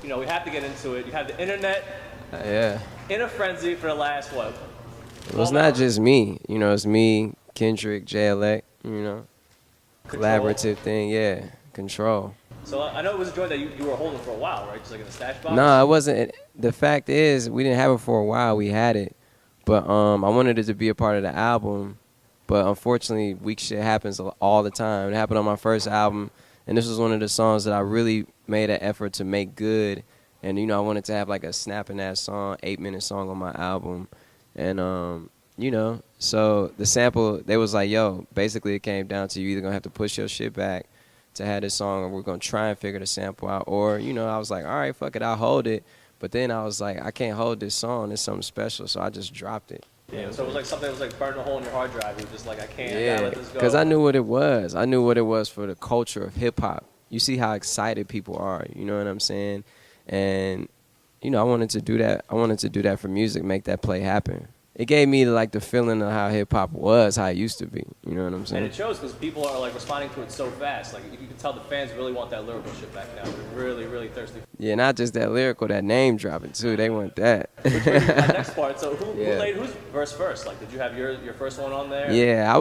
you know, we have to get into it. You have the internet Yeah. in a frenzy for the last, what? Well, it's not just me. You know, it's me, Kendrick, J.L.A., you know. Control. Collaborative thing, yeah. Control. So I know it was a joint that you were holding for a while, right? Just like in the stash box? No, it wasn't. The fact is, we didn't have it for a while. We had it. But I wanted it to be a part of the album. But unfortunately, weak shit happens all the time. It happened on my first album. And this was one of the songs that I really made an effort to make good. And, you know, I wanted to have like a snapping-ass song, 8-minute song on my album. And, you know, so the sample, they was like, yo, basically it came down to you either going to have to push your shit back to have this song, or we're going to try and figure the sample out. Or, you know, I was like, all right, fuck it, I'll hold it. But then I was like, I can't hold this song. It's something special. So I just dropped it. Yeah, so it was like something that was like burning a hole in your hard drive. You were just like, I can't let this go. Because I knew what it was. I knew what it was for the culture of hip-hop. You see how excited people are. You know what I'm saying? And, you know, I wanted to do that. I wanted to do that for music, make that play happen. It gave me like the feeling of how hip hop was, how it used to be. You know what I'm saying? And it shows because people are like responding to it so fast. Like you can tell the fans really want that lyrical shit back now. They're really, really thirsty. Yeah, not just that lyrical, that name dropping too. They want that. Which brings me to my next part. So who laid whose verse first? Like, did you have your first one on there? Yeah,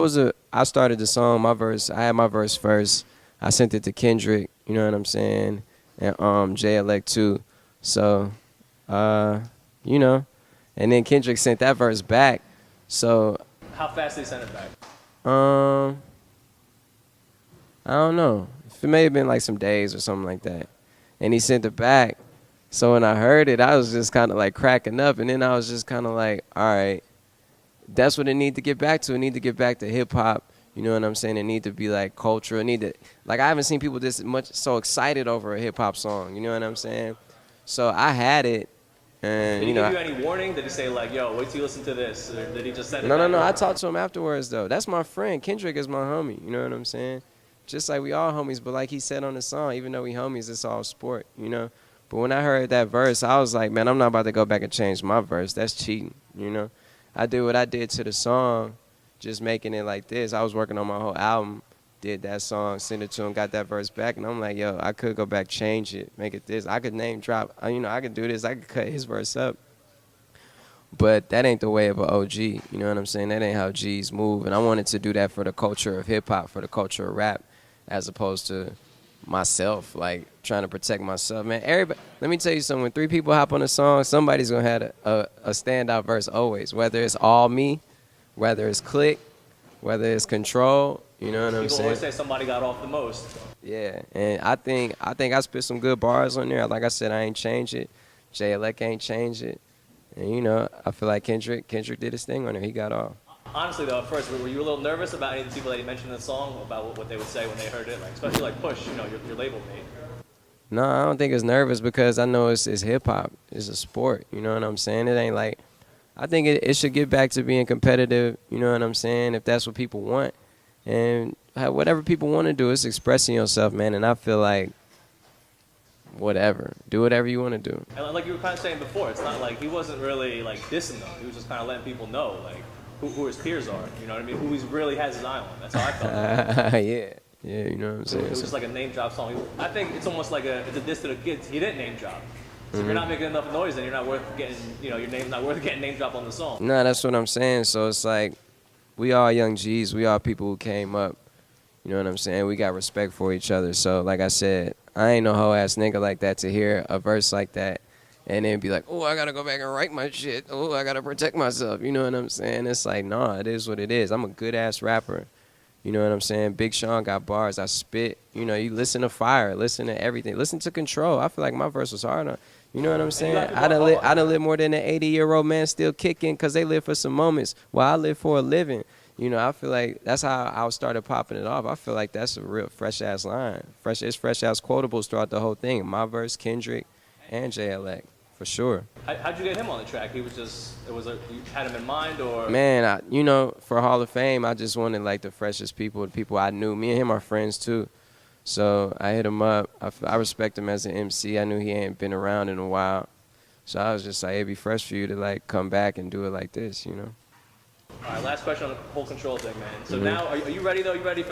I started the song. I had my verse first. I sent it to Kendrick. You know what I'm saying? And J.L.A. too. So, you know. And then Kendrick sent that verse back. So how fast did he send it back? I don't know. It may have been like some days or something like that. And he sent it back. So when I heard it, I was just kind of like cracking up. And then I was just kind of like, all right, that's what it need to get back to. It need to get back to hip hop. You know what I'm saying? It need to be like cultural. It need to, like, I haven't seen people this much so excited over a hip hop song. You know what I'm saying? So I had it. And, did he give you any warning? Did he say like, yo, wait till you listen to this? Or did he just send it No. I talked to him afterwards, though. That's my friend. Kendrick is my homie. You know what I'm saying? Just like we all homies. But like he said on the song, even though we homies, it's all sport, you know? But when I heard that verse, I was like, man, I'm not about to go back and change my verse. That's cheating, you know? I did what I did to the song, just making it like this. I was working on my whole album, did that song, sent it to him, got that verse back, and I'm like, yo, I could go back, change it, make it this. I could name drop, you know, I could do this. I could cut his verse up. But that ain't the way of an OG, you know what I'm saying? That ain't how G's move. And I wanted to do that for the culture of hip-hop, for the culture of rap, as opposed to myself, like trying to protect myself. Man, everybody, let me tell you something. When 3 people hop on a song, somebody's going to have a standout verse always, whether it's all me, whether it's Click, whether it's Control. You know what I'm saying? People always say somebody got off the most. Yeah, and I think I spit some good bars on there. Like I said, I ain't change it. J.L.A. ain't change it. And, you know, I feel like Kendrick did his thing on there. He got off. Honestly, though, at first, were you a little nervous about any of the people that you mentioned in the song, about what they would say when they heard it? Like, especially like Push, you know, your label mate. No, I don't think it's nervous because I know it's hip-hop. It's a sport. You know what I'm saying? It ain't like, I think it should get back to being competitive. You know what I'm saying? If that's what people want. And whatever people want to do, it's expressing yourself, man. And I feel like, whatever. Do whatever you want to do. And like you were kind of saying before, it's not like he wasn't really like dissing them. He was just kind of letting people know like who his peers are. You know what I mean? Who he really has his eye on. That's how I felt. Yeah, you know what I'm saying? It was just like a name drop song. I think it's almost like it's a diss to the kids. He didn't name drop. So if you're not making enough noise, then you're not worth getting, you know, your name's not worth getting name drop on the song. No, that's what I'm saying. So it's like, we all young G's. We all people who came up. You know what I'm saying? We got respect for each other. So like I said, I ain't no hoe-ass nigga like that to hear a verse like that and then be like, oh, I got to go back and write my shit. Oh, I got to protect myself. You know what I'm saying? It's like, nah, it is what it is. I'm a good-ass rapper. You know what I'm saying? Big Sean got bars. I spit. You know, you listen to Fire. Listen to everything. Listen to Control. I feel like my verse was hard on. You know what I'm saying? I done live more than an 80-year-old man still kicking because they live for some moments while I live for a living. You know, I feel like that's how I started popping it off. I feel like that's a real fresh-ass line. It's fresh-ass quotables throughout the whole thing. My verse, Kendrick, and J.L.A., for sure. How'd you get him on the track? He was just, you had him in mind, or? Man, you know, for Hall of Fame, I just wanted, like, the freshest people, the people I knew. Me and him are friends, too. So I hit him up. I respect him as an MC. I knew he ain't been around in a while. So I was just like, it'd be fresh for you to, like, come back and do it like this, you know? All right, last question on the whole control thing, man. So Mm-hmm. now, are you ready though? You ready for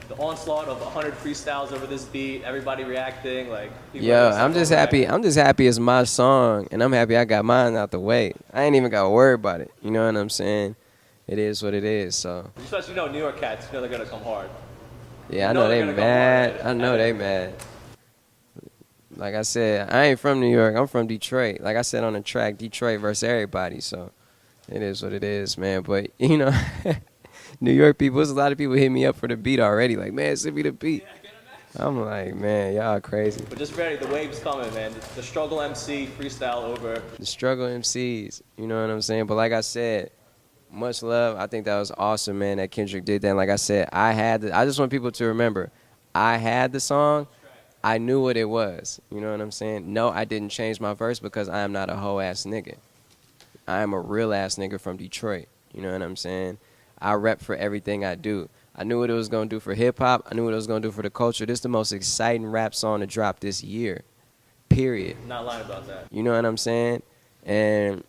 the onslaught of 100 freestyles over this beat? Everybody reacting, like people Yo, are I'm just happy. I'm just happy it's my song, and I'm happy I got mine out the way. I ain't even got to worry about it. You know what I'm saying? It is what it is. So Especially New York cats, they're gonna come hard. yeah, I You know they're they gonna come mad. hard. I know they mad. Like I said, I ain't from New York. I'm from Detroit. Like I said on the track, Detroit versus everybody. So it is what it is, man. But you know, New York people, there's a lot of people hit me up for the beat already. Like, man, send me the beat. I'm like, man, y'all crazy. But just ready, the wave's coming, man. The struggle MC freestyle over. The struggle MCs, you know what I'm saying? But like I said, much love. I think that was awesome, man, that Kendrick did that. And like I said, I just want people to remember, I had the song. I knew what it was. You know what I'm saying? No, I didn't change my verse because I am not a hoe-ass nigga. I am a real-ass nigga from Detroit. You know what I'm saying? I rep for everything I do. I knew what it was going to do for hip-hop. I knew what it was going to do for the culture. This is the most exciting rap song to drop this year, period. Not lying about that. You know what I'm saying? And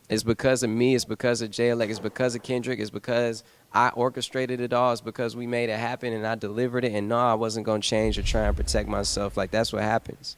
it's because of me. It's because of JLX. It's because of Kendrick. It's because I orchestrated it all. It's because we made it happen and I delivered it. And no, I wasn't going to change or try and protect myself. Like, that's what happens.